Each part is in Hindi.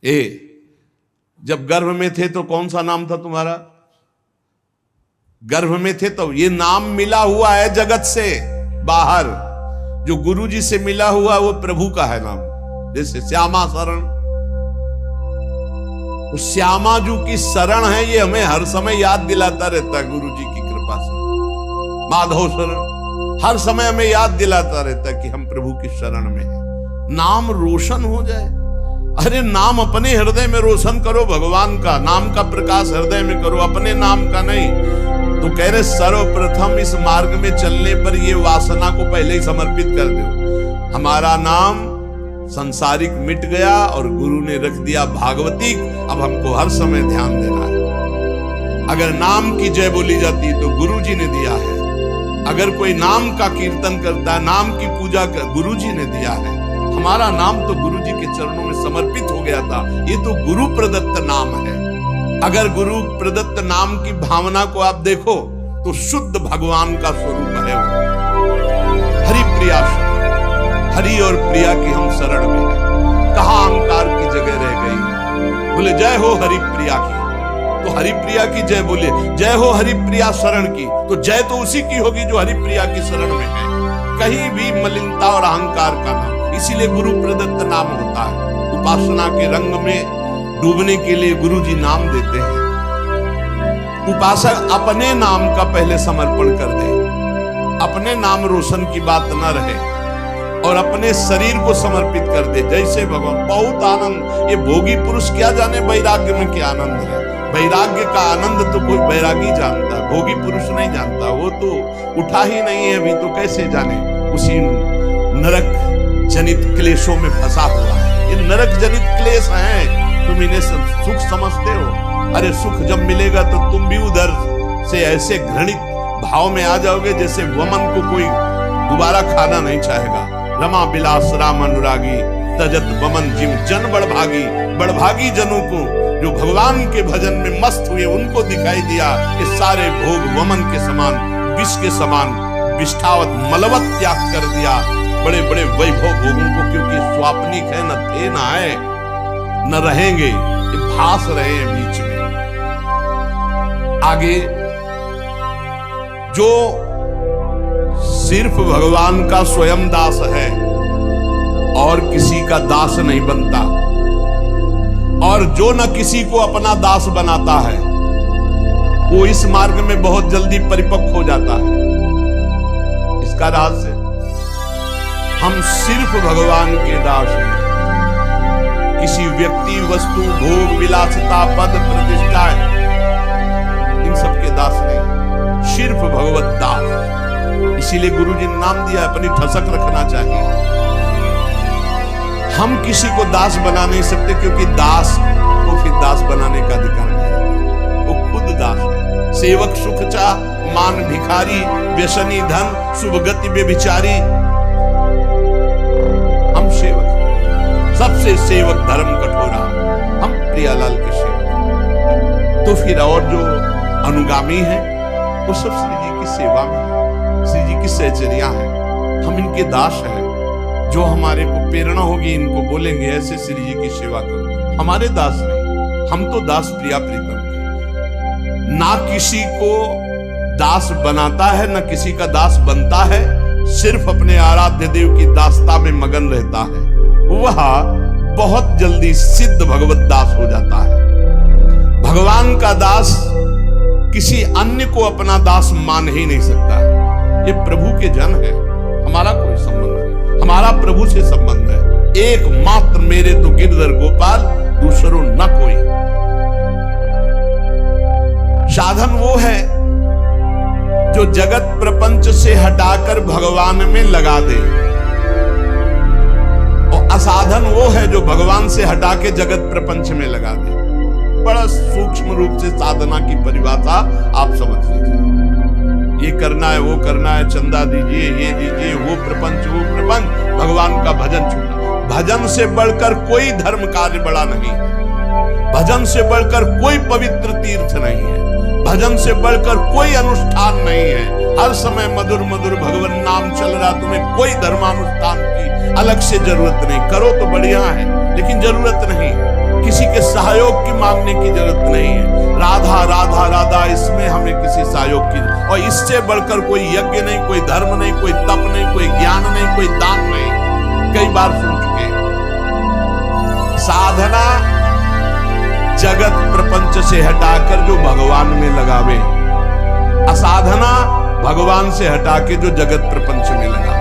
जब गर्भ में थे तो कौन सा नाम था तुम्हारा? गर्भ में थे तो ये नाम मिला हुआ है जगत से बाहर। जो गुरु जी से मिला हुआ वो प्रभु का है नाम। जैसे श्यामा शरण, तो श्यामा जी की शरण है, ये हमें हर समय याद दिलाता रहता है गुरु जी की कृपा से। माधव शरण हर समय हमें याद दिलाता रहता है कि हम प्रभु की शरण में हैं। नाम रोशन हो जाए, अरे नाम अपने हृदय में रोशन करो, भगवान का नाम का प्रकाश हृदय में करो, अपने नाम का नहीं। तो कह रहे सर्वप्रथम इस मार्ग में चलने पर ये वासना को पहले ही समर्पित कर दो। हमारा नाम संसारिक मिट गया और गुरु ने रख दिया भागवतिक। अब हमको हर समय ध्यान देना है। अगर नाम की जय बोली जाती है तो गुरु जी ने दिया है। अगर कोई नाम का कीर्तन करता है, नाम की पूजा कर, गुरु जी ने दिया है। हमारा नाम तो गुरु जी के चरणों में समर्पित हो गया था। ये तो गुरु प्रदत्त नाम है। अगर गुरु प्रदत्त नाम की भावना को आप देखो तो शुद्ध भगवान का स्वरूप है वो। हरि प्रिया, हरि और प्रिया की हम शरण में हैं। कहाँ अहंकार की जगह रह गई। बोले जय हो हरि प्रिया की, तो हरि प्रिया की जय बोले। जय हो हरि प्रिया शरण की, तो जय तो उसी की होगी जो हरि प्रिया की शरण में है। कहीं भी मलिनता और अहंकार का नाम, इसीलिए गुरु प्रदत्त नाम होता है। उपासना के रंग में डूबने के लिए गुरु जी नाम देते हैं। उपासक अपने नाम का पहले समर्पण कर दे, अपने नाम रोशन की बात न रहे और अपने शरीर को समर्पित कर दे। जैसे भगवान बहुत आनंद, ये भोगी पुरुष क्या जाने वैराग्य में क्या आनंद है। वैराग्य का आनंद तो कोई बैरागी जानता है, भोगी पुरुष नहीं जानता। वो तो उठा ही नहीं है अभी, तो कैसे जाने। उसी नरक जनित क्लेशों में फंसा हुआ है। ये नरक जनित क्लेश हैं, तुम इन्हें सुख समझते हो। अरे सुख जब मिलेगा तो तुम भी उधर से ऐसे घृणित भाव में आ जाओगे जैसे वमन को कोई दोबारा खाना नहीं चाहेगा। रमा बिलास राम अनुरागी, तजत वमन जिम जन बड़भागी। बड़भागी जनों को जो भगवान के भजन में मस्त हुए उनको दिखाई दिया कि सारे भोग वमन के समान, विष के समान विष्ठावत मलवत त्याग कर दिया। बड़े बड़े वैभव भोगों को, क्योंकि स्वाप्निक है, न थे न आए न रहेंगे, ये भास रहे हैं बीच में। आगे जो सिर्फ भगवान का स्वयं दास है और किसी का दास नहीं बनता, और जो न किसी को अपना दास बनाता है, वो इस मार्ग में बहुत जल्दी परिपक्व हो जाता है। इसका रहस्य, हम सिर्फ भगवान के दास हैं। किसी व्यक्ति, वस्तु, भोग, विलासिता, पद, प्रतिष्ठा, इन सब के दास नहीं, सिर्फ भगवत दास। इसीलिए गुरु जी ने नाम दिया, अपनी ठसक रखना चाहिए। हम किसी को दास बना नहीं सकते, क्योंकि दास को फिर दास बनाने का अधिकार नहीं, वो खुद दास है। सेवक सुख चाह, मान भिखारी, व्यसनी धन, शुभ गति बेविचारी। हम सेवक, सबसे सेवक धर्म कठोरा, हम प्रियालाल के सेवक। तो फिर और जो अनुगामी हैं वो सब श्री जी की सेवा में, श्री जी की सहचर्या है। हम इनके दास हैं। जो हमारे को प्रेरणा होगी इनको बोलेंगे ऐसे श्री जी की सेवा करो। हमारे दास नहीं, हम तो दास प्रिया प्रीतम के। ना किसी को दास बनाता है, ना किसी का दास बनता है, सिर्फ अपने आराध्य देव की दासता में मगन रहता है। वह बहुत जल्दी सिद्ध भगवत दास हो जाता है। भगवान का दास किसी अन्य को अपना दास मान ही नहीं सकता। ये प्रभु के जन है, हमारा कोई संबंध नहीं, हमारा प्रभु से संबंध है। एकमात्र मेरे तो गिरधर गोपाल, दूसरों न कोई। साधन वो है जो जगत प्रपंच से हटाकर भगवान में लगा दे, और असाधन वो है जो भगवान से हटा के जगत प्रपंच में लगा दे। बड़ा सूक्ष्म रूप से साधना की परिभाषा आप समझ लीजिए। ये करना है, वो करना है, चंदा दीजिए, ये दीजिए, वो प्रपंच, भगवान का भजन छूटा। भजन से बढ़कर कोई धर्म कार्य बड़ा नहीं है। भजन से बढ़कर कोई पवित्र तीर्थ नहीं है। भजन से बढ़कर कोई अनुष्ठान नहीं है। हर समय मधुर मधुर भगवान नाम चल रहा, तुम्हें कोई धर्मानुष्ठान की अलग से जरूरत नहीं। करो तो बढ़िया है, लेकिन जरूरत नहीं। किसी मांगने की जरूरत नहीं है। राधा राधा राधा, इसमें हमें किसी सहयोग की, और इससे बढ़कर कोई यज्ञ नहीं, कोई धर्म नहीं, कोई तप नहीं, कोई ज्ञान नहीं, कोई दान नहीं। कई बार सुन चुके। साधना जगत प्रपंच से हटाकर जो भगवान में लगावे, असाधना भगवान से हटा के जो जगत प्रपंच में लगावे।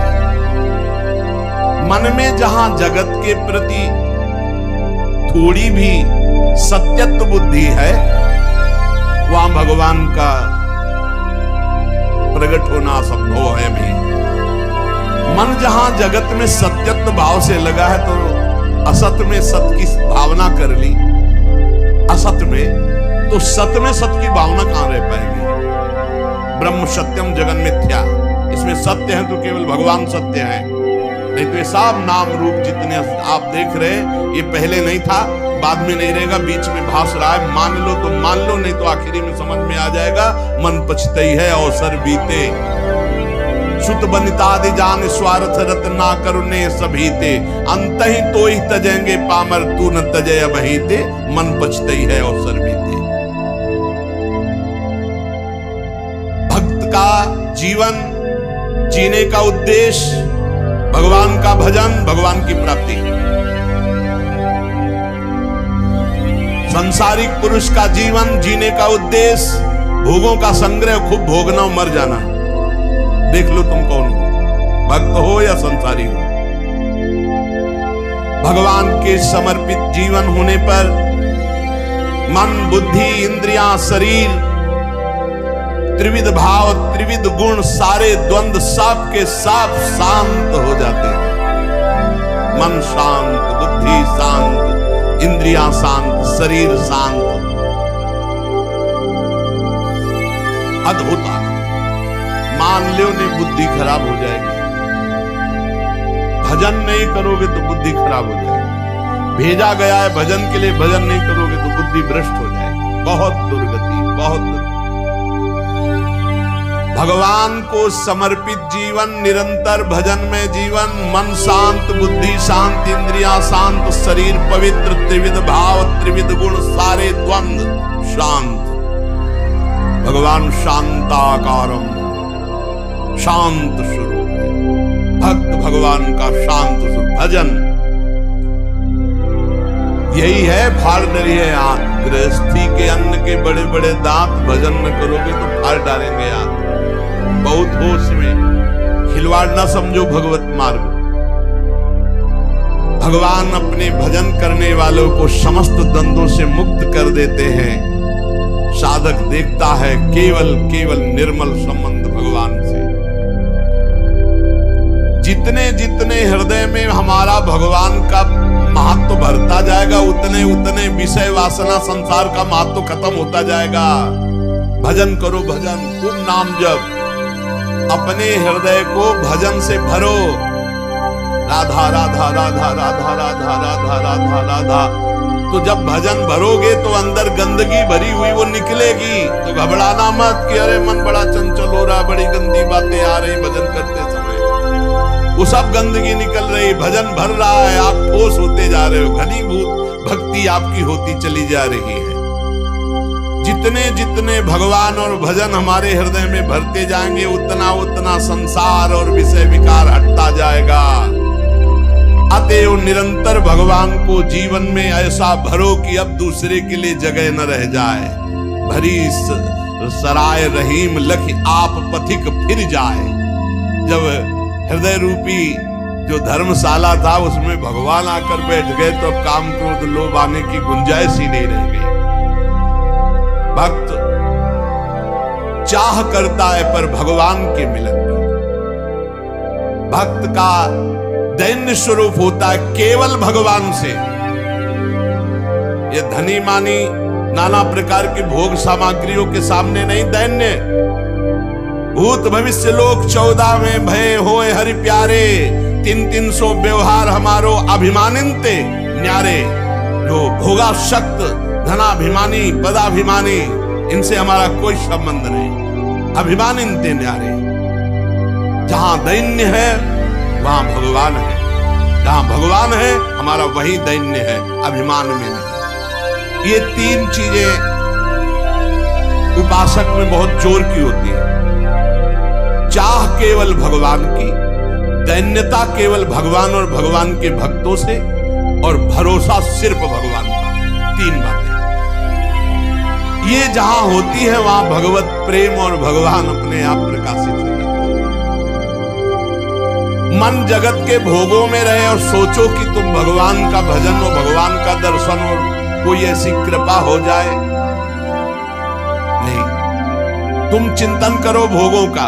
मन में जहां जगत के प्रति थोड़ी भी सत्यत्व बुद्धि है, वहां भगवान का प्रकट होना संभव है भी। मन जहां जगत में सत्यत्व भाव से लगा है, तो असत में सत की भावना कर ली, असत में, तो सत में सत की भावना कहां रह पाएगी। ब्रह्म सत्यम जगन मिथ्या, इसमें सत्य है तो केवल भगवान सत्य है, नहीं तो ये सब नाम रूप जितने आप देख रहे हैं, ये पहले नहीं था, बाद में नहीं रहेगा, बीच में भास रहा है। मान लो तो मान लो, नहीं तो आखिरी में समझ में आ जाएगा। मन पछतई है अवसर बीते, सुत बनितादि जान स्वार्थ रत ना करुणे सभीते, अंत ही तो ही तजेंगे पामर तू न तजय बहीते, मन पछतई है अवसर बीते। भक्त का जीवन जीने का उद्देश्य भगवान का भजन, भगवान की प्राप्ति। सांसारिक पुरुष का जीवन जीने का उद्देश्य भोगों का संग्रह, खूब भोगना, मर जाना। देख लो तुम कौन हो, भक्त हो या संसारी हो। भगवान के समर्पित जीवन होने पर मन, बुद्धि, इंद्रियां, शरीर, त्रिविध भाव, त्रिविध गुण, सारे द्वंद्व सब के सब शांत हो जाते हैं। मन शांत, बुद्धि शांत, इंद्रियां शांत, शरीर शांत, अद्भुत आनंद। मान लो ने बुद्धि खराब हो जाएगी, भजन नहीं करोगे तो बुद्धि खराब हो जाएगी। भेजा गया है भजन के लिए, भजन नहीं करोगे तो बुद्धि भ्रष्ट हो जाएगी। बहुत दुर्गति, बहुत दुर्गति। भगवान को समर्पित जीवन, निरंतर भजन में जीवन, मन शांत, बुद्धि शांत, इंद्रियां शांत, शरीर पवित्र, त्रिविध भाव, त्रिविध गुण, सारे द्वंद्व शांत। भगवान शांताकारम, शांत स्वरूप है। भक्त भगवान का शांत स्वरूप। भजन यही है, फाड़ डरी है आंख। गृहस्थी के अन्न के बड़े बड़े दांत, भजन न करोगे तो फाड़ डालेंगे आंख। बहुत होश में खिलवाड़ न समझो भगवत मार्ग। भगवान अपने भजन करने वालों को समस्त द्वंद्वों से मुक्त कर देते हैं। साधक देखता है केवल केवल निर्मल संबंध भगवान से। जितने जितने हृदय में हमारा भगवान का महत्व भरता जाएगा, उतने उतने विषय वासना संसार का महत्व खत्म होता जाएगा। भजन करो, भजन, खूब नाम जप, अपने हृदय को भजन से भरो। राधा राधा राधा राधा राधा राधा राधा राधा। तो जब भजन भरोगे तो अंदर गंदगी भरी हुई वो निकलेगी। तो घबराना मत कि अरे मन बड़ा चंचल हो रहा, बड़ी गंदी बातें आ रही भजन करते समय। वो सब गंदगी निकल रही, भजन भर रहा है, आप ठोस होते जा रहे हो, घनीभूत भक्ति आपकी होती चली जा रही है। जितने जितने भगवान और भजन हमारे हृदय में भरते जाएंगे, उतना उतना संसार और विषय विकार हटता जाएगा। अतएव निरंतर भगवान को जीवन में ऐसा भरो कि अब दूसरे के लिए जगह न रह जाए। भरी सराय रहीम लख आप पथिक फिर जाए। जब हृदय रूपी जो धर्मशाला था उसमें भगवान आकर बैठ गए तो अब काम क्रोध लोभ आने की गुंजाइश ही नहीं रह गई। भक्त चाह करता है पर भगवान के मिलन की। भक्त का दैन्य स्वरूप होता है केवल भगवान से। ये धनी मानी नाना प्रकार की भोग सामग्रियों के सामने नहीं दैन्य। भूत भविष्य लोक 14 में भय होए हरि प्यारे, 300 व्यवहार हमारो अभिमानिनते न्यारे। जो भोगा शक्त, धनाभिमानी, पदाभिमानी, इनसे हमारा कोई संबंध नहीं। अभिमानिनते न्यारे। जहां दैन्य है वहां भगवान है, जहां भगवान है हमारा वही दैन्य है, अभिमान में नहीं। ये तीन चीजें उपासक में बहुत जोर की होती है। चाह केवल भगवान की, दैन्यता केवल भगवान और भगवान के भक्तों से, और भरोसा सिर्फ भगवान का। तीन बातें ये जहां होती है वहां भगवत प्रेम और भगवान अपने आप प्रकाशित हो जाते हैं। मन जगत के भोगों में रहे और सोचो कि तुम भगवान का भजन और भगवान का दर्शन और कोई ऐसी कृपा हो जाए, नहीं। तुम चिंतन करो भोगों का,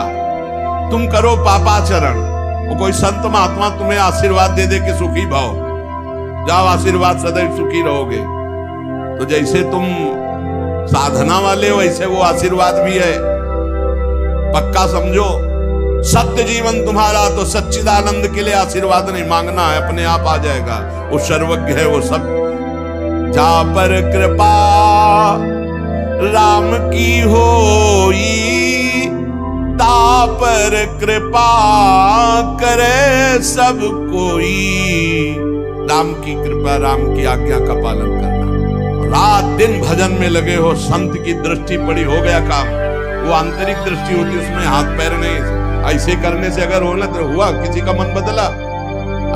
तुम करो पापाचरण, और कोई संत महात्मा तुम्हें आशीर्वाद दे दे कि सुखी भाव, जाओ आशीर्वाद सदैव सुखी रहोगे, तो जैसे तुम साधना वाले हो वैसे वो आशीर्वाद भी है। पक्का समझो, सत्य जीवन तुम्हारा तो सच्चिदानंद के लिए आशीर्वाद नहीं मांगना है, अपने आप आ जाएगा। वो सर्वज्ञ है, वो सब। जा पर कृपा राम की होई, ता पर कृपा करे सब कोई। राम की कृपा, राम की आज्ञा का पालन करना। रात दिन भजन में लगे हो, संत की दृष्टि पड़ी, हो गया काम। वो आंतरिक दृष्टि होती है, उसमें हाथ पैर नहीं। ऐसे करने से अगर हो ना तो हुआ, किसी का मन बदला,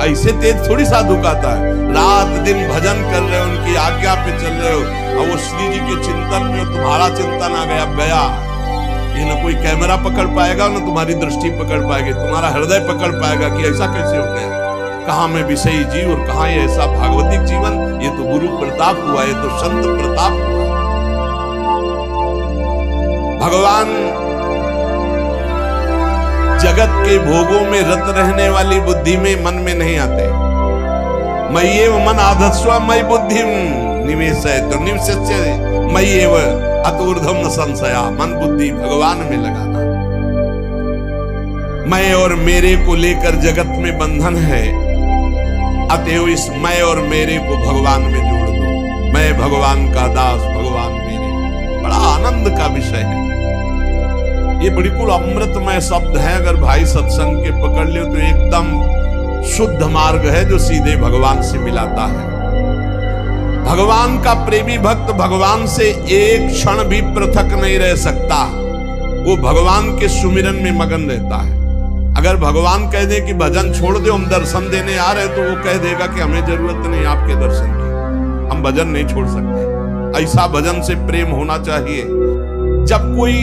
ऐसे तेज थोड़ी साधु कहता है। रात दिन भजन कर रहे हो, उनकी आज्ञा पे चल रहे हो, और वो श्री जी के चिंतन में तुम्हारा चिंतन आ गया, अब गया। ये ना कोई कैमरा पकड़ पाएगा, ना तुम्हारी दृष्टि पकड़ पाएगी, तुम्हारा हृदय पकड़ पाएगा कि ऐसा कैसे हो गया, कहां में विषयी जीव और कहां ये ऐसा भागवतिक जीवन। ये तो गुरु प्रताप हुआ, ये तो संत प्रताप हुआ। भगवान जगत के भोगों में रत रहने वाली बुद्धि में, मन में नहीं आते। मय्येव मन आधत्स्व मयि बुद्धिम निवेशयतु निवसस्य मय्येव अतूर्ध्वं न संशया। मन बुद्धि भगवान में लगाना। मैं और मेरे को लेकर जगत में बंधन है, अतएव इस मैं और मेरे को भगवान में जोड़ दो। मैं भगवान का दास, भगवान मेरे। बड़ा आनंद का विषय है ये, बिल्कुल अमृतमय शब्द है। अगर भाई सत्संग के पकड़ ले तो एकदम शुद्ध मार्ग है जो सीधे भगवान से मिलाता है। भगवान का प्रेमी भक्त भगवान से एक क्षण भी पृथक नहीं रह सकता। वो भगवान के सुमिरन में मगन रहता है। अगर भगवान कह दे कि भजन छोड़ दो, हम दर्शन देने आ रहे, तो वो कह देगा कि हमें जरूरत नहीं आपके दर्शन की, हम भजन नहीं छोड़ सकते। ऐसा भजन से प्रेम होना चाहिए। जब कोई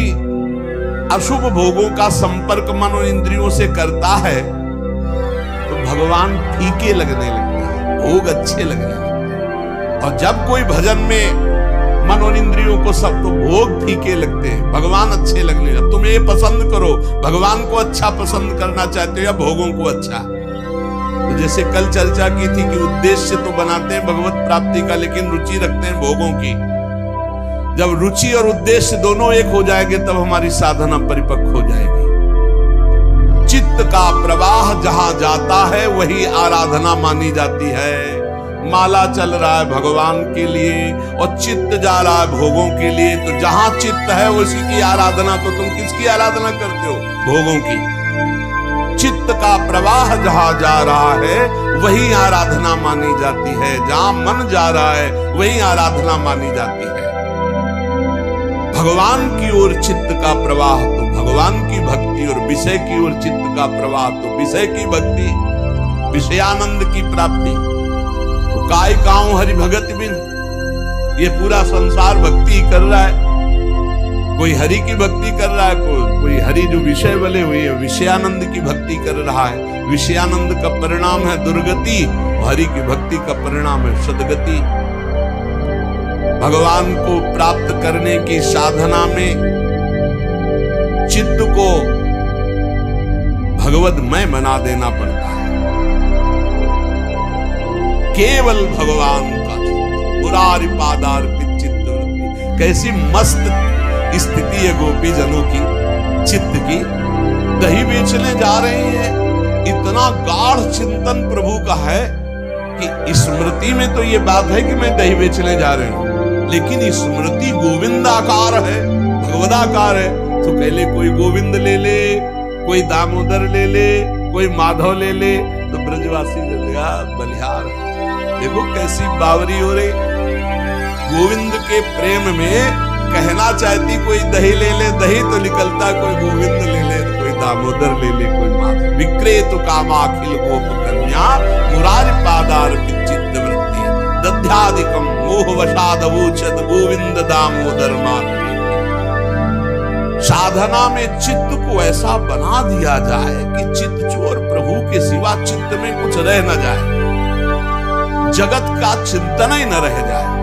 अशुभ भोगों का संपर्क मन और इंद्रियों से करता है तो भगवान फीके लगने लगते हैं, भोग अच्छे लगने लगते हैं। और जब कोई भजन में मन और इंद्रियों को सब, तो भोग फीके लगते हैं, भगवान अच्छे लगने लगते। तुम ये पसंद करो, भगवान को अच्छा पसंद करना चाहते हो या भोगों को अच्छा। तो जैसे कल चर्चा की थी कि उद्देश्य तो बनाते हैं भगवत प्राप्ति का, लेकिन रुचि रखते हैं भोगों की। जब रुचि और उद्देश्य दोनों एक हो जाएंगे तब हमारी साधना परिपक्व हो जाएगी। चित्त का प्रवाह जहां जाता है वही आराधना मानी जाती है। माला चल रहा है भगवान के लिए और चित्त जा रहा है भोगों के लिए, तो जहां चित्त है उसी की आराधना। तो तुम किसकी आराधना करते हो? भोगों की। चित्त का प्रवाह जहां जा रहा है वही आराधना मानी जाती है। जहां मन जा रहा है वही आराधना मानी जाती है। भगवान की ओर चित्त का प्रवाह तो भगवान की भक्ति, और विषय की ओर चित्त का प्रवाह तो विषय की भक्ति, विषयानंद की प्राप्ति। तो काय काऊं हरि भगत बिन, ये पूरा संसार भक्ति कर रहा है। कोई हरि की भक्ति कर रहा है, कोई हरि जो विषय वाले हुए है विषयानंद की भक्ति कर रहा है। विषयानंद का परिणाम है दुर्गति, हरि की भक्ति का परिणाम है सदगति। भगवान को प्राप्त करने की साधना में चित्त को भगवदमय बना देना पड़ता है। केवल भगवान का मुरारी पादार्पित चित्त। कैसी मस्त स्थिति है गोपी जनों की चित्त की। दही बेचने जा रहे हैं, इतना गाढ़ चिंतन प्रभु का है कि स्मृति में तो ये बात है कि मैं दही बेचने जा रहे हूं, लेकिन स्मृति गोविंदाकार है, भगवदाकार है। तो पहले कोई गोविंद ले ले, कोई दामोदर ले ले, कोई माधव ले ले, तो ब्रजवासी ले लेगा बलिहार। देखो कैसी बावरी हो रही। गोविंद के प्रेम में कहना चाहती कोई दही ले ले, दही तो निकलता कोई गोविंद ले ले, कोई दामोदर ले ले, कोई माधव। विक्रेतु कामाखिल गोप कन्या मुरार पादार चित्त वृत्ति दध्यादिकम मोह वशादवोचद गोविंद दामोदर माधव। साधना में चित्त को ऐसा बना दिया जाए कि चित्त चोर प्रभु के सिवा चित्त में कुछ रह न जाए, जगत का चिंतन ही न रह जाए।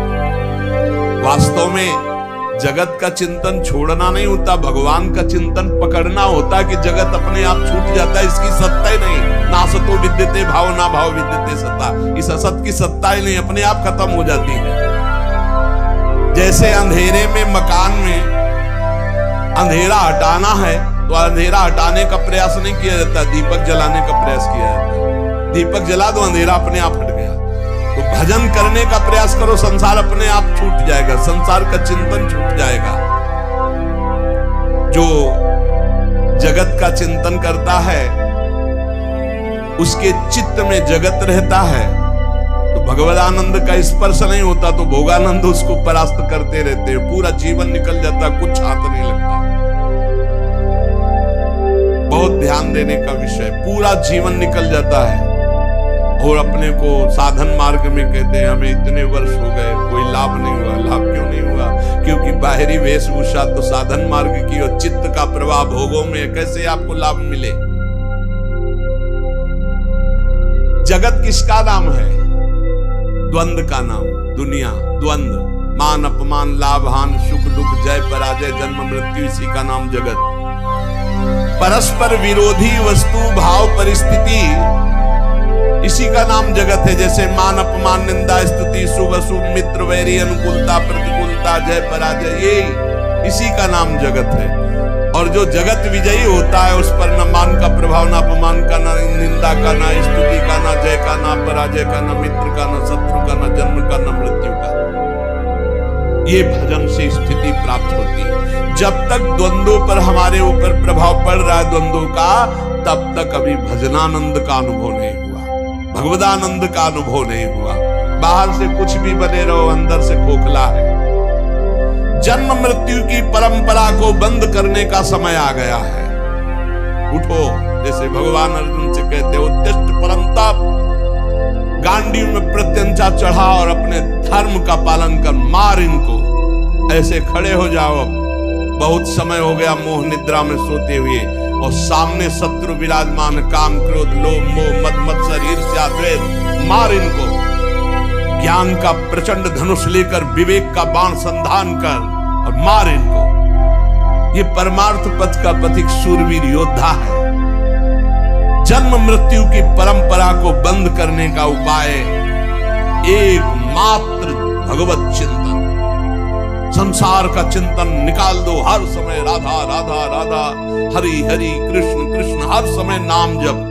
वास्तव में जगत का चिंतन छोड़ना नहीं होता, भगवान का चिंतन पकड़ना होता कि जगत अपने आप छूट जाता है, इसकी सत्ता ही नहीं। ना सतो विद्यते भाव, ना भाव विद्यते सत्ता। इस असत की सत्ता ही नहीं, अपने आप खत्म हो जाती है। जैसे अंधेरे में मकान में अंधेरा हटाना है तो अंधेरा हटाने का प्रयास नहीं किया जाता, दीपक जलाने का प्रयास किया जाता है। दीपक जला दो, अंधेरा अपने आप हट गया। तो भजन करने का प्रयास करो, संसार अपने आप छूट जाएगा, संसार का चिंतन छूट जाएगा। जो जगत का चिंतन करता है उसके चित्त में जगत रहता है, तो भगवदानंद का स्पर्श नहीं होता तो भोगानंद उसको परास्त करते रहते हैं। पूरा जीवन निकल जाता, कुछ हाथ नहीं लगता। बहुत ध्यान देने का विषय, पूरा जीवन निकल जाता है। और अपने को साधन मार्ग में कहते हैं हमें इतने वर्ष हो गए, कोई लाभ नहीं हुआ। लाभ क्यों नहीं हुआ? क्योंकि बाहरी वेशभूषा तो साधन मार्ग की और चित्त का प्रवाह भोगों में, कैसे आपको लाभ मिले? जगत किसका नाम है? द्वंद का नाम। दुनिया द्वंद, मान अपमान, लाभ हान, सुख दुख, जय पराजय, जन्म मृत्यु, इसी का नाम जगत। परस्पर विरोधी वस्तु भाव परिस्थिति, इसी का नाम जगत है। जैसे मान अपमान, निंदा स्तुति, शुभ अशुभ, मित्र वैरी, अनुकूलता प्रतिकूलता, जय पराजय, ये इसी का नाम जगत है। और जो जगत विजयी होता है उस पर न मान का प्रभाव, न अपमान का, न निंदा का, न स्तुति का, न जय का, न पराजय का, न मित्र का, न शत्रु का, न जन्म का, न मृत्यु का। ये भजन से स्थिति प्राप्त होती है। जब तक द्वंद्वों पर हमारे ऊपर प्रभाव पड़ रहा है द्वंद्वों का, तब तक अभी भजनानंद का अनुभव नहीं हुआ, भगवदानंद का अनुभव नहीं हुआ। बाहर से कुछ भी बने रहो, अंदर से खोखला है। जन्म मृत्यु की परंपरा को बंद करने का समय आ गया है। उठो, जैसे भगवान अर्जुन से कहते हो, उत्तिष्ठ परंतप, गांडी में प्रत्यंचा चढ़ा और अपने धर्म का पालन कर, मार इनको। ऐसे खड़े हो जाओ, बहुत समय हो गया मोह निद्रा में सोते हुए, और सामने शत्रु विराजमान, काम क्रोध लोभ मोह मद मत्सर ईर्ष्या द्वेष, मार इनको। ज्ञान का प्रचंड धनुष लेकर विवेक का बाण संधान कर और मार इनको। ये परमार्थ पथ का पथिक शूरवीर योद्धा है। जन्म मृत्यु की परंपरा को बंद करने का उपाय एकमात्र भगवत चिंतन। संसार का चिंतन निकाल दो, हर समय राधा राधा राधा, हरि हरि कृष्ण कृष्ण, हर समय नाम जप।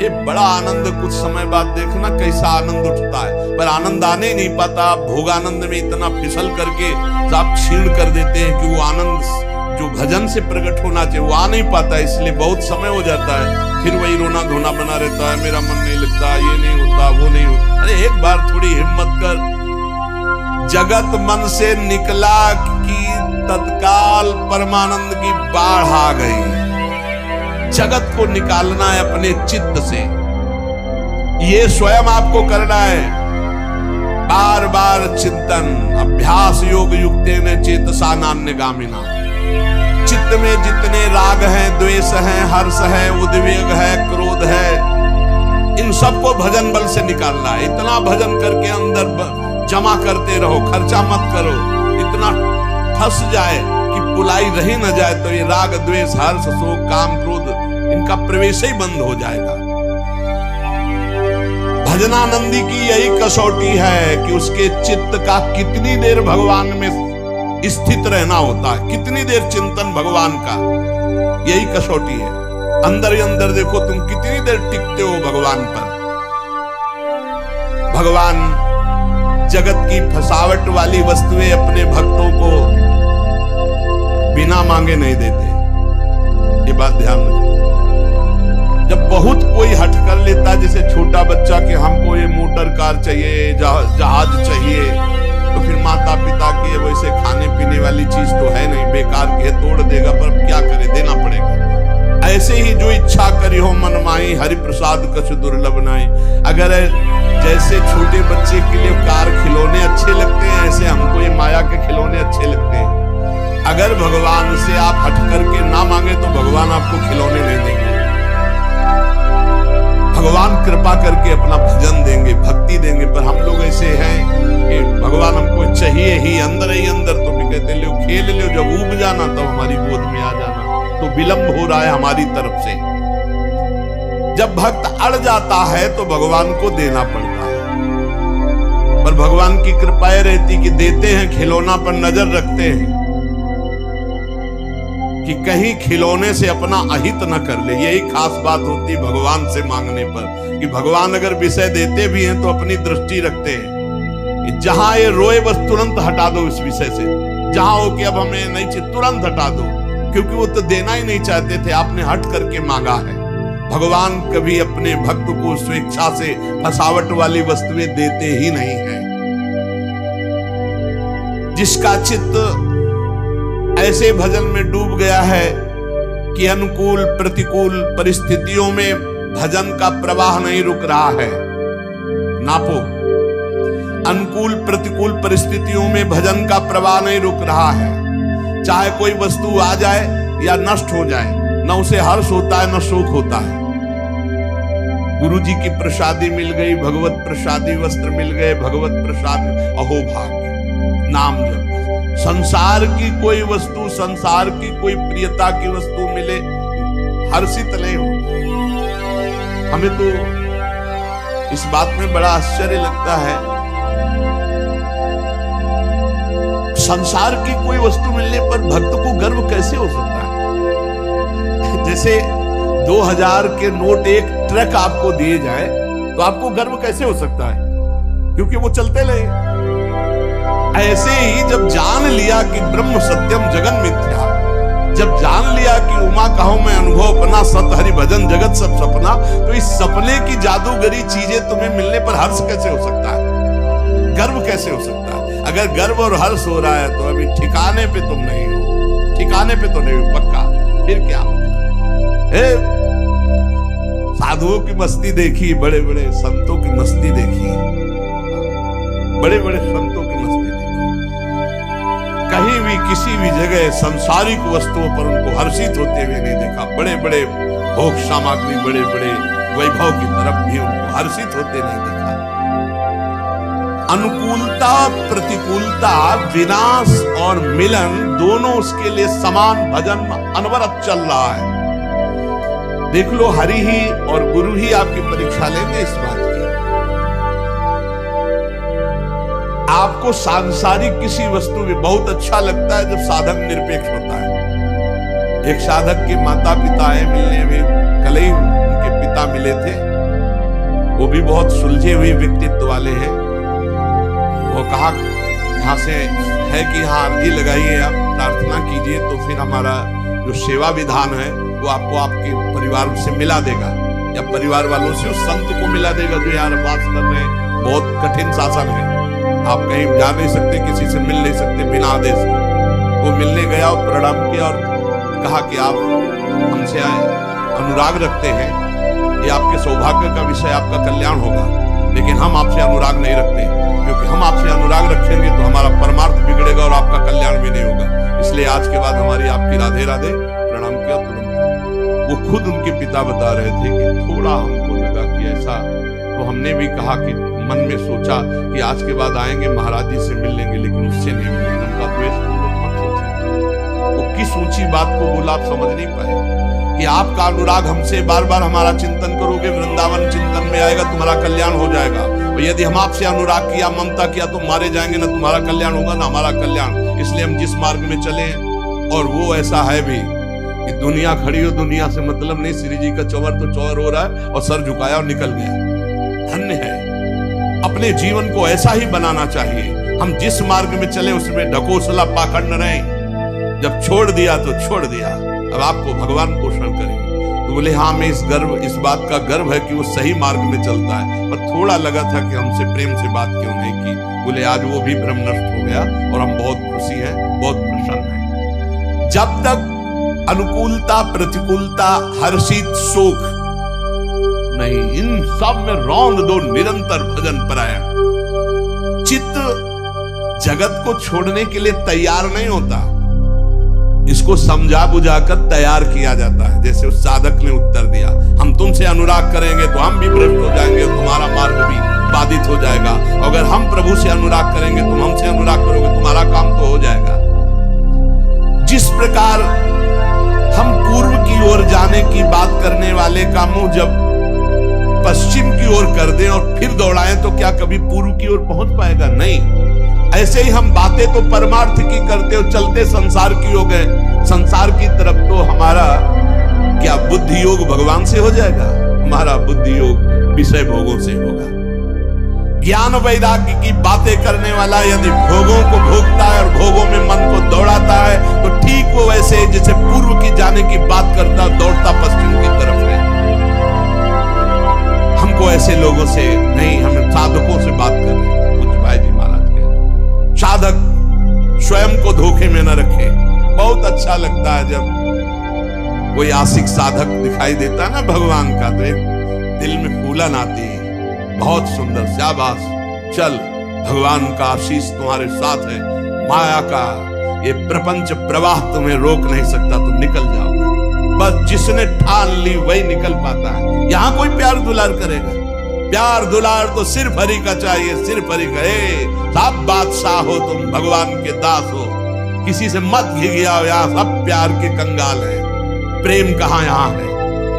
ये बड़ा आनंद, कुछ समय बाद देखना कैसा आनंद उठता है। पर आनंद आने ही नहीं पाता। भोगानंद में इतना फिसल करके आप क्षीण कर देते हैं कि वो आनंद जो भजन से प्रकट होना चाहिए वो आ नहीं पाता, इसलिए बहुत समय हो जाता है। फिर वही रोना धोना बना रहता है, मेरा मन नहीं लगता, ये नहीं होता, वो नहीं होता। अरे एक बार थोड़ी हिम्मत कर। जगत मन से निकला कि तत्काल परमानंद की बाढ़ आ गई। जगत को निकालना है अपने चित्त से, ये स्वयं आपको करना है। बार बार चिंतन, अभ्यास योग युक्तेन चेतसा नान्यगामिना। चित्त में जितने राग हैं, द्वेष हैं, हर्ष है, उद्वेग है, क्रोध है, इन सबको भजन बल से निकालना है। इतना भजन करके अंदर जमा करते रहो, खर्चा मत करो। इतना फंस जाए कि पुलाई रही न जाए तो ये राग द्वेष हर्ष शोक काम क्रोध इनका प्रवेश ही बंद हो जाएगा। भजनानंदी की यही कसौटी है कि उसके चित्त का कितनी देर भगवान में स्थित रहना होता है, कितनी देर चिंतन भगवान का, यही कसौटी है। अंदर ही अंदर देखो तुम कितनी देर टिकते हो भगवान पर। भगवान जगत की फसावट वाली वस्तुएं अपने भक्तों को बिना मांगे नहीं देते, ये बात ध्यान रखो। जब बहुत कोई हट कर लेता, जैसे छोटा बच्चा कि हमको ये मोटर कार चाहिए, जहाज चाहिए, तो फिर माता पिता वाली चीज तो है नहीं, बेकार के तोड़ देगा, पर क्या करे, देना पड़ेगा। ऐसे ही जो इच्छा करी हो मन माही, हरि प्रसाद कछु दुर्लभ नाई। अगर जैसे छोटे बच्चे के लिए कार खिलौने अच्छे लगते हैं, ऐसे हमको ये माया के खिलौने अच्छे लगते हैं। अगर भगवान से आप हट करके ना मांगे तो भगवान आपको खिलौने नहीं देंगे। भगवान कृपा करके अपना भजन देंगे, भक्ति देंगे। पर हम लोग ऐसे हैं कि भगवान हमको चाहिए ही अंदर, तो भी कहते लो खेल लो, जब ऊब जाना तो हमारी गोद में आ जाना। तो विलंब हो रहा है हमारी तरफ से। जब भक्त अड़ जाता है तो भगवान को देना पड़ता है। पर भगवान की कृपाएं रहती कि देते हैं, खिलौना पर नजर रखते हैं कि कहीं खिलौने से अपना अहित न कर ले। यही खास बात होती है भगवान से मांगने पर, कि भगवान अगर विषय देते भी हैं तो अपनी दृष्टि रखते हैं कि जहां ये रोए बस तुरंत हटा दो इस विषय से। जहां हो कि अब हमें नहीं चाहिए, तुरंत हटा दो, क्योंकि वो तो देना ही नहीं चाहते थे, आपने हट करके मांगा है। भगवान कभी अपने भक्त को स्वेच्छा से फसावट वाली वस्तुएं देते ही नहीं है। जिसका चित्त ऐसे भजन में डूब गया है कि अनुकूल प्रतिकूल परिस्थितियों में भजन का प्रवाह नहीं रुक रहा है। नापो, अनुकूल प्रतिकूल परिस्थितियों में भजन का प्रवाह नहीं रुक रहा है। चाहे कोई वस्तु आ जाए या नष्ट हो जाए, न उसे हर्ष होता है न शोक होता है। गुरु जी की प्रसादी मिल गई, भगवत प्रसादी वस्त्र मिल गए, भगवत प्रसाद, अहो भाग्य। नाम जप, संसार की कोई वस्तु, संसार की कोई प्रियता की वस्तु मिले, हर्षित नहीं हो। हमें तो इस बात में बड़ा आश्चर्य लगता है, संसार की कोई वस्तु मिलने पर भक्त को गर्व कैसे हो सकता है। जैसे 2000 के नोट एक ट्रक आपको दिए जाए तो आपको गर्व कैसे हो सकता है, क्योंकि वो चलते रहे। ऐसे ही जब जान लिया कि ब्रह्म सत्यम जगन मिथ्या, जब जान लिया कि उमा कहो मैं अनुभव अपना, सत हरि भजन जगत सब सपना, तो इस सपने की जादूगरी चीजें तुम्हें मिलने पर हर्ष कैसे हो सकता है, गर्व कैसे हो सकता है। अगर गर्व और हर्ष हो रहा है तो अभी ठिकाने पे तुम नहीं हो, ठिकाने पे तो नहीं हो पक्का। फिर क्या मतलब, साधुओं की मस्ती देखी, बड़े बड़े संतों की मस्ती देखी, बड़े बड़े संतों की मस्ती देखी। कहीं भी किसी भी जगह संसारिक वस्तुओं पर उनको हर्षित होते हुए नहीं देखा। बड़े बड़े भोग सामग्री, बड़े बड़े वैभव की तरफ भी उनको हर्षित होते नहीं देखा। अनुकूलता प्रतिकूलता, विनाश और मिलन दोनों उसके लिए समान भजन अनवरत चल रहा है। देख लो, हरि ही और गुरु ही आपकी परीक्षा लेंगे इस बात की। आपको सांसारिक किसी वस्तु में बहुत अच्छा लगता है जब साधक निरपेक्ष होता है। एक साधक के माता पिता है मिलने में, कल ही उनके पिता मिले थे, वो भी बहुत सुलझे हुए व्यक्तित्व वाले हैं। वो कहा यहाँ से है कि हाँ अर्जी लगाइए, आप प्रार्थना कीजिए तो फिर हमारा जो सेवा विधान है वो आपको आपके परिवार से मिला देगा, या परिवार वालों से उस संत को मिला देगा जो यार वास कर रहे हैं। बहुत कठिन शासन है, आप कहीं जा नहीं सकते, किसी से मिल नहीं सकते बिना आदेश के। वो मिलने गया और प्रणाम किया और कहा कि आप हमसे अनुराग रखते हैं, ये आपके सौभाग्य का विषय, आपका कल्याण होगा, लेकिन हम आपसे अनुराग नहीं रखते, क्योंकि हम आपसे अनुराग रखेंगे तो हमारा परमार्थ बिगड़ेगा और आपका कल्याण भी नहीं होगा। इसलिए आज के बाद हमारी आपकी राधे राधे। प्रणाम किया तुरंत। वो खुद उनके पिता बता रहे थे कि थोड़ा हमको लगा कि ऐसा, तो हमने भी कहा कि मन में सोचा कि आज के बाद आएंगे महाराज जी से मिल लेंगे, लेकिन उससे नहीं मिलेंगे। उनका द्वेष मत सोचिए। वो किस ऊंची बात को बोला आप समझ नहीं पाए कि आपका अनुराग हमसे बार बार हमारा चिंतन करोगे, वृंदावन चिंतन में आएगा, तुम्हारा कल्याण हो जाएगा। और यदि हम आपसे अनुराग किया, ममता किया तो मारे जाएंगे, ना तुम्हारा कल्याण होगा ना हमारा कल्याण। इसलिए हम जिस मार्ग में चले, और वो ऐसा है भी कि दुनिया खड़ी हो, दुनिया से मतलब नहीं, श्री जी का चौवर तो चौवर हो रहा है और सर झुकाया और निकल गया। धन्य है, अपने जीवन को ऐसा ही बनाना चाहिए। हम जिस मार्ग में चले उसमें ढकोसला पाखंड न रहे। जब छोड़ दिया तो छोड़ दिया, अब आपको भगवान पोषण करेंगे। तो बोले हाँ, मैं इस बात का गर्व है कि वो सही मार्ग में चलता है, पर थोड़ा लगा था कि हमसे प्रेम से बात क्यों नहीं की। बोले आज वो भी भ्रम नष्ट हो गया और हम बहुत खुशी हैं, बहुत प्रसन्न हैं। जब तक अनुकूलता, प्रतिकूलता, हर्षित, शोक नहीं, इन सब में रौंद दो निरंतर भजन परायण। चित्त जगत को छोड़ने के लिए तैयार नहीं होता, इसको समझा बुझाकर तैयार किया जाता है। जैसे उस साधक ने उत्तर दिया, हम तुमसे अनुराग करेंगे तो हम भी भ्रष्ट हो जाएंगे, तुम्हारा मार्ग भी बाधित हो जाएगा। अगर हम प्रभु से अनुराग करेंगे, तुम हमसे अनुराग करोगे, तुम्हारा काम तो हो जाएगा। जिस प्रकार हम पूर्व की ओर जाने की बात करने वाले का मुंह जब पश्चिम की ओर कर दें और फिर दौड़ाएं तो क्या कभी पूर्व की ओर पहुंच पाएगा? नहीं। ऐसे ही हम बातें तो परमार्थ की करते हो, चलते संसार की हो गए, संसार की तरफ तो हमारा क्या बुद्धि योग भगवान से हो जाएगा? हमारा बुद्धि योग विषय भोगों से होगा। ज्ञान वैराग्य की बातें करने वाला यदि भोगों को भोगता है और भोगों में मन को दौड़ाता है तो ठीक वो वैसे जैसे पूर्व की जाने की बात करता दौड़ता पश्चिम की तरफ है। हमको ऐसे लोगों से नहीं, हम साधकों से बात कर रहे हैं। कुछ भाई जी महाराज के साधक स्वयं को धोखे में न रखे। बहुत अच्छा लगता है जब कोई आशिक साधक दिखाई देता है ना भगवान का, तो एक दिल में फूलन आती है, बहुत सुंदर, शाबाश, चल भगवान का आशीष तुम्हारे साथ है, माया का ये प्रपंच प्रवाह तुम्हें रोक नहीं सकता, तुम निकल जाओगे। बस जिसने ठान ली वही निकल पाता है। यहां कोई प्यार दुलार करेगा? प्यार दुलार तो सिर्फ हरि का चाहिए, सिर्फ हरि का। सब बादशाह हो तुम, भगवान के दास हो, किसी से मत घिघियाओ। यहाँ सब प्यार के कंगाल है। प्रेम कहाँ यहाँ है?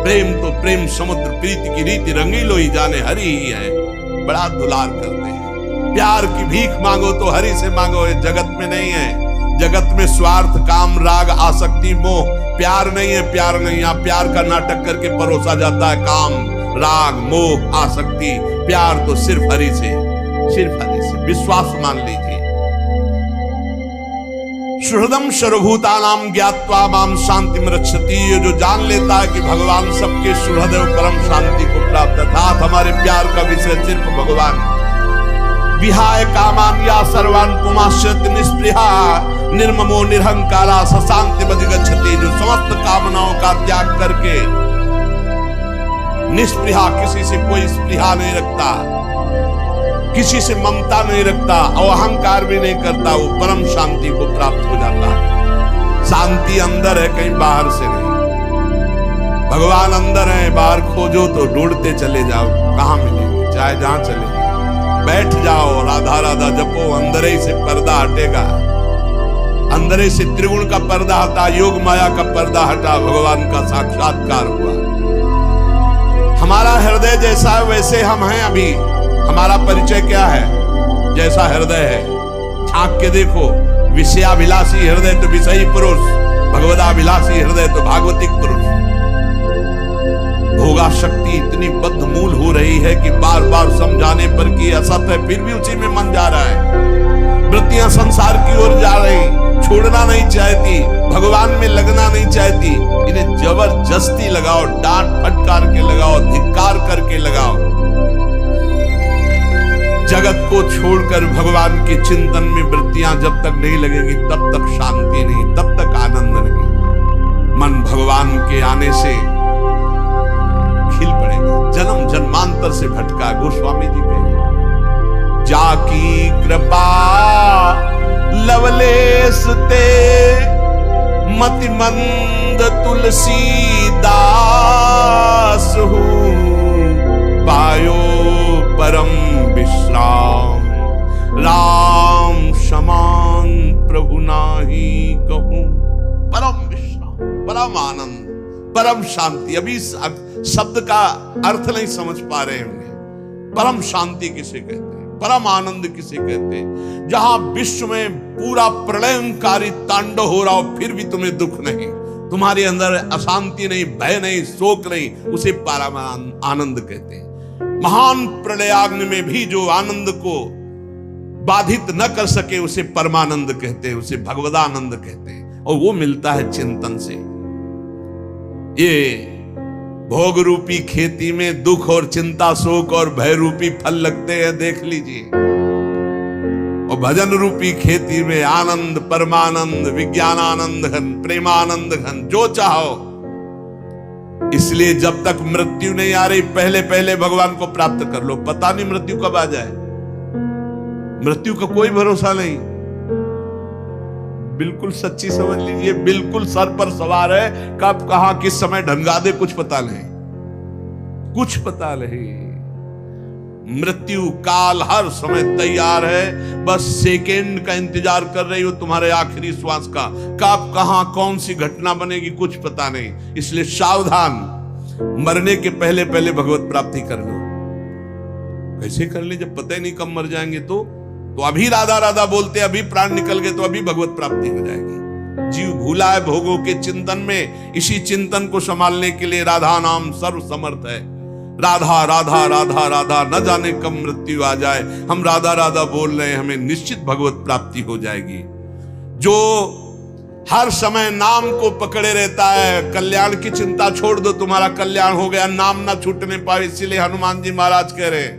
प्रेम तो प्रेम समुद्र, प्रीति की रीति रंगीलो ही जाने हरि ही है। बड़ा दुलार करते हैं। प्यार की भीख मांगो तो हरि से मांगो, ये जगत में नहीं है। जगत में स्वार्थ, काम, राग, आसक्ति, मोह, प्यार नहीं है। प्यार नहीं, यहाँ प्यार का नाटक करके परोसा जाता है। काम, राग, मोह, आसक्ति, प्यार तो सिर्फ हरि से, सिर्फ हरि से। विश्वास मान लीजिए। सुहृदम सर्वभूतानां ज्ञात्वा मां शांतिम रक्षति। ये जो जान लेता है कि भगवान सबके सुहृद और परम शांति को प्राप्त, अर्थात हमारे प्यार का विषय सिर्फ भगवान। विहाय कामान या सर्वान पुमाश्रित निस्पृहा निर्ममो निरहंकारा सशांति बधिगच्छति। जो समस्त कामनाओं का त्याग करके निस्पृहा, किसी से कोई स्पृहा नहीं रखता, किसी से ममता नहीं रखता, अहंकार भी नहीं करता, वो परम शांति को प्राप्त हो जाता है। शांति अंदर है, कहीं बाहर से नहीं। भगवान अंदर है, बाहर खोजो तो ढूंढते चले जाओ, कहां मिलेंगे? चाहे जहां चले जाओ, बैठ जाओ, राधा राधा जपो, अंदर ही से पर्दा हटेगा। अंदर ही से त्रिगुण का पर्दा हटा, योग माया का पर्दा हटा, भगवान का साक्षात्कार हुआ। हमारा हृदय जैसा है वैसे हम हैं। अभी हमारा परिचय क्या है? जैसा हृदय है, झांक के देखो। विषयाभिलाषी हृदय तो विषयी पुरुष, भगवदाभिलाषी हृदय तो भागवतिक पुरुष। भोगा शक्ति इतनी बद्धमूल हो रही है कि बार बार समझाने पर कि असत है, फिर भी उसी में मन जा रहा है। वृत्तियां संसार की ओर जा रही, छोड़ना नहीं चाहती, भगवान में लगना नहीं चाहती। इन्हें जबरदस्ती लगाओ, डांट फटकार के लगाओ, धिक्कार करके लगाओ। जगत को छोड़कर भगवान के चिंतन में वृत्तियां जब तक नहीं लगेगी तब तक शांति नहीं, तब तक आनंद नहीं। मन भगवान के आने से खिल पड़ेगा। जन्म जन्मांतर से भटका, गोस्वामी जी कहे, जाकी कृपा लवलेश ते मतिमंद तुलसी दास हूँ, पायो परम विश्राम राम समान प्रभु नाही कहूं। परम विश्राम, परम आनंद, परम शांति। अभी इस शब्द का अर्थ नहीं समझ पा रहे होंगे। परम शांति किसे कहते हैं? परम आनंद किसे कहते हैं? जहां विश्व में पूरा प्रलयंकारी तांडव हो रहा हो फिर भी तुम्हें दुख नहीं, तुम्हारे अंदर अशांति नहीं, भय नहीं, शोक नहीं, उसे परम आनंद कहते हैं। महान प्रलयाग्नि में भी जो आनंद को बाधित न कर सके उसे परमानंद कहते हैं, उसे भगवदानंद कहते हैं। और वो मिलता है चिंतन से। ये भोग रूपी खेती में दुख और चिंता, शोक और भय रूपी फल लगते हैं, देख लीजिए। और भजन रूपी खेती में आनंद, परमानंद, विज्ञानानंद घन, प्रेमानंद घन, जो चाहो। इसलिए जब तक मृत्यु नहीं आ रही पहले पहले भगवान को प्राप्त कर लो। पता नहीं मृत्यु कब आ जाए, मृत्यु का कोई भरोसा नहीं। बिल्कुल सच्ची समझ लीजिए, बिल्कुल सर पर सवार है, कब कहां किस समय ढंगा दे कुछ पता नहीं, कुछ पता नहीं। मृत्यु काल हर समय तैयार है, बस सेकेंड का इंतजार कर रही हो तुम्हारे आखिरी श्वास का, कब कहां कौन सी घटना बनेगी कुछ पता नहीं। इसलिए सावधान, मरने के पहले पहले भगवत प्राप्ति कर लो। कैसे कर ली जब पता ही नहीं कब मर जाएंगे? तो अभी राधा राधा बोलते, अभी प्राण निकल गए तो अभी भगवत प्राप्ति हो जाएगी। जीव भूला है भोगों के चिंतन में, इसी चिंतन को संभालने के लिए राधा नाम सर्व समर्थ है। राधा राधा राधा राधा, न जाने कब मृत्यु आ जाए, हम राधा राधा बोल रहे हैं, हमें निश्चित भगवत प्राप्ति हो जाएगी। जो हर समय नाम को पकड़े रहता है, कल्याण की चिंता छोड़ दो, तुम्हारा कल्याण हो गया, नाम ना छूटने पाए। इसीलिए हनुमान जी महाराज कह रहे हैं,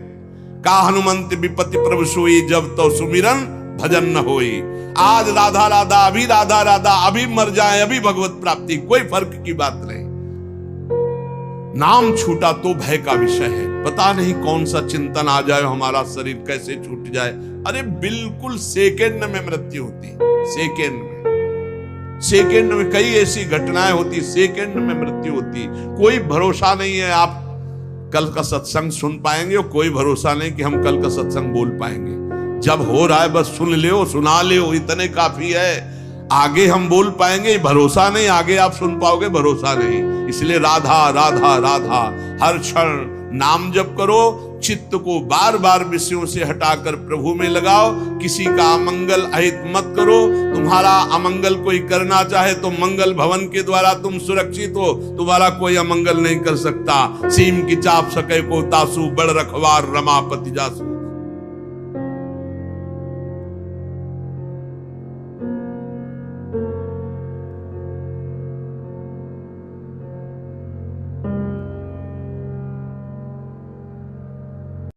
का हनुमंत विपत्ति प्रभु सोई, जब तो सुमिरन भजन न होई। आज राधा राधा, अभी राधा राधा, अभी मर जाए, अभी भगवत प्राप्ति, कोई फर्क की बात नहीं। नाम छूटा तो भय का विषय है, पता नहीं कौन सा चिंतन आ जाए, हमारा शरीर कैसे छूट जाए। अरे बिल्कुल सेकेंड में मृत्यु होती, सेकेंड में कई ऐसी घटनाएं होती, सेकेंड में मृत्यु होती। कोई भरोसा नहीं है आप कल का सत्संग सुन पाएंगे, और कोई भरोसा नहीं कि हम कल का सत्संग बोल पाएंगे। जब हो रहा है बस सुन ले, सुना ले, इतने काफी है। आगे हम बोल पाएंगे भरोसा नहीं, आगे आप सुन पाओगे भरोसा नहीं। इसलिए राधा राधा राधा, हर क्षण नाम जप करो, चित्त को बार बार विषयों से हटाकर प्रभु में लगाओ। किसी का अमंगल अहित मत करो। तुम्हारा अमंगल कोई करना चाहे तो मंगल भवन के द्वारा तुम सुरक्षित हो, तुम्हारा कोई अमंगल नहीं कर सकता। सीम की चाप सके को तासु, बड़ रखवार रमापति जासु।